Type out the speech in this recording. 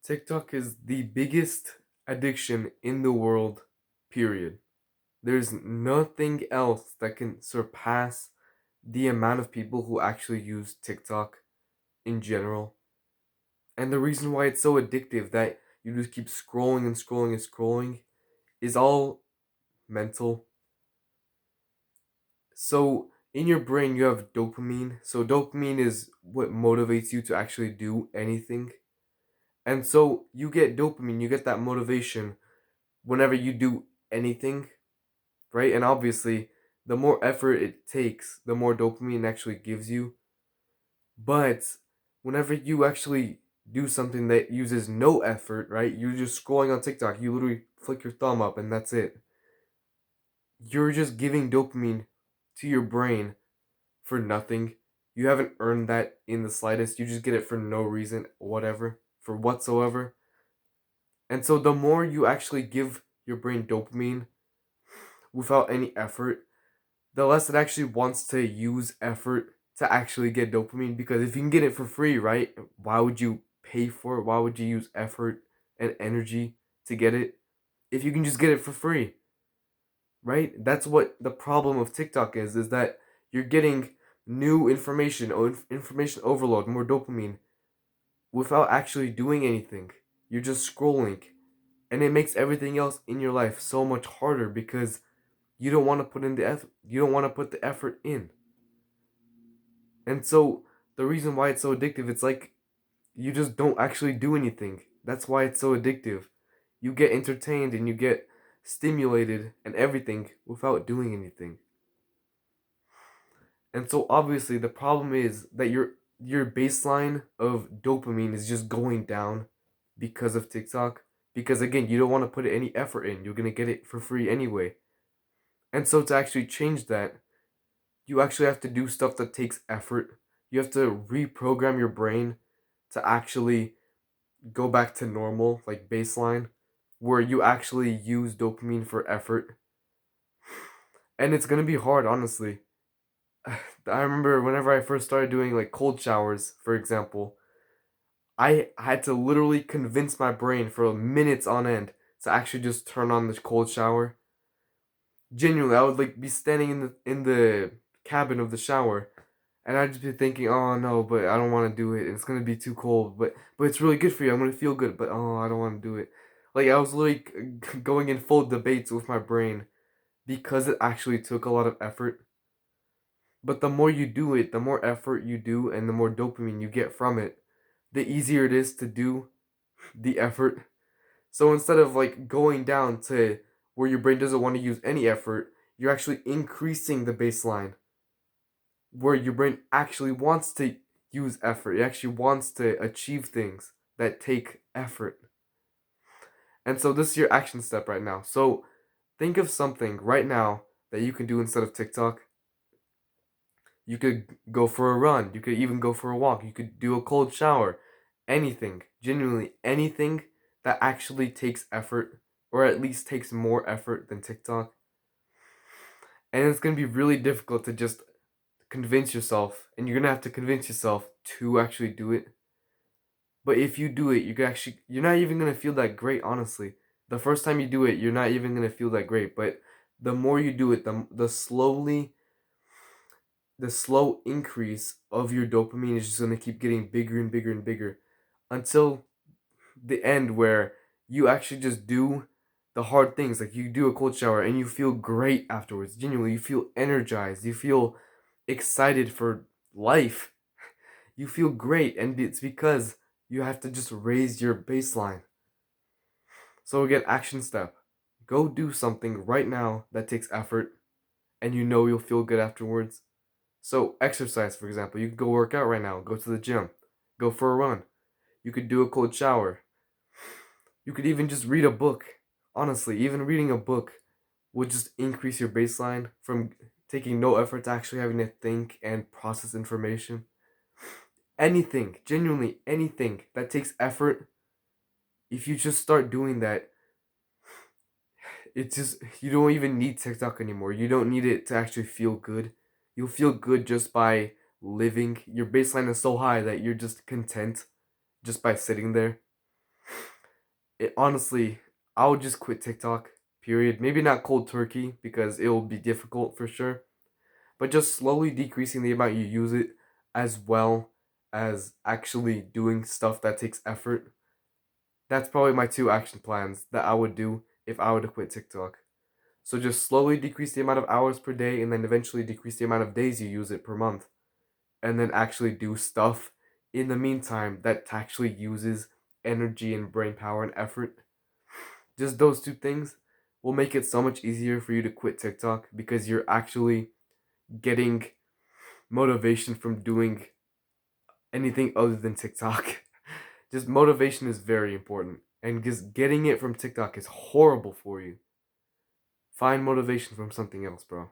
TikTok is the biggest addiction in the world, period. There's nothing else that can surpass the amount of people who actually use TikTok in general. And the reason why it's so addictive that you just keep scrolling and scrolling and scrolling is all mental. So, in your brain, you have dopamine. So, dopamine is what motivates you to actually do anything. And so, you get dopamine, you get that motivation whenever you do anything, right? And obviously, the more effort it takes, the more dopamine it actually gives you. But whenever you actually do something that uses no effort, right? You're just scrolling on TikTok, you literally flick your thumb up and that's it. You're just giving dopamine to your brain for nothing. You haven't earned that in the slightest. You just get it for no reason, whatever, for whatsoever. And so the more you actually give your brain dopamine without any effort, the less it actually wants to use effort to actually get dopamine. Because if you can get it for free, right? Why would you pay for it? Why would you use effort and energy to get it if you can just get it for free? Right? That's what the problem of TikTok is that you're getting new information or information overload, more dopamine without actually doing anything. You're just scrolling, and it makes everything else in your life so much harder because you don't want to put in the effort. You don't want to put the effort in. And so the reason why it's so addictive, it's like you just don't actually do anything. That's why it's so addictive. You get entertained and you get stimulated and everything without doing anything. And so obviously the problem is that your baseline of dopamine is just going down because of TikTok. Because again, you don't want to put any effort in. You're gonna get it for free anyway. And so to actually change that, you actually have to do stuff that takes effort. You have to reprogram your brain to actually go back to normal, like baseline, where you actually use dopamine for effort. And it's gonna be hard, honestly. I remember whenever I first started doing like cold showers, for example, I had to literally convince my brain for minutes on end to actually just turn on the cold shower. Genuinely, I would like be standing in the cabin of the shower, and I'd just be thinking, "Oh no, but I don't want to do it. It's gonna be too cold. But it's really good for you. I'm gonna feel good. But oh, I don't want to do it." Like I was literally going in full debates with my brain because it actually took a lot of effort. But the more you do it, the more effort you do, and the more dopamine you get from it, the easier it is to do the effort. So instead of like going down to where your brain doesn't want to use any effort, you're actually increasing the baseline where your brain actually wants to use effort. It actually wants to achieve things that take effort. And so this is your action step right now. So think of something right now that you can do instead of TikTok. You could go for a run. You could even go for a walk. You could do a cold shower. Anything, genuinely anything that actually takes effort or at least takes more effort than TikTok. And it's going to be really difficult to just convince yourself, and you're going to have to convince yourself to actually do it. But if you do it, you're not even going to feel that great, honestly. The first time you do it, you're not even going to feel that great, but the more you do it, the slow increase of your dopamine is just going to keep getting bigger and bigger and bigger until the end where you actually just do the hard things. Like you do a cold shower and you feel great afterwards. Genuinely, you feel energized. You feel excited for life. You feel great, and it's because you have to just raise your baseline. So again, action step. Go do something right now that takes effort and you know you'll feel good afterwards. So exercise, for example, you could go work out right now, go to the gym, go for a run. You could do a cold shower. You could even just read a book. Honestly, even reading a book would just increase your baseline from taking no effort to actually having to think and process information. Anything, genuinely anything that takes effort, if you just start doing that, it's just, you don't even need TikTok anymore. You don't need it to actually feel good. You'll feel good just by living. Your baseline is so high that you're just content just by sitting there. Honestly, I would just quit TikTok. Period. Maybe not cold turkey because it will be difficult for sure, but just slowly decreasing the amount you use it, as well as actually doing stuff that takes effort. That's probably my two action plans that I would do if I were to quit TikTok. So just slowly decrease the amount of hours per day and then eventually decrease the amount of days you use it per month. And then actually do stuff in the meantime that actually uses energy and brain power and effort. Just those two things will make it so much easier for you to quit TikTok because you're actually getting motivation from doing anything other than TikTok. Just motivation is very important. And just getting it from TikTok is horrible for you. Find motivation from something else, bro.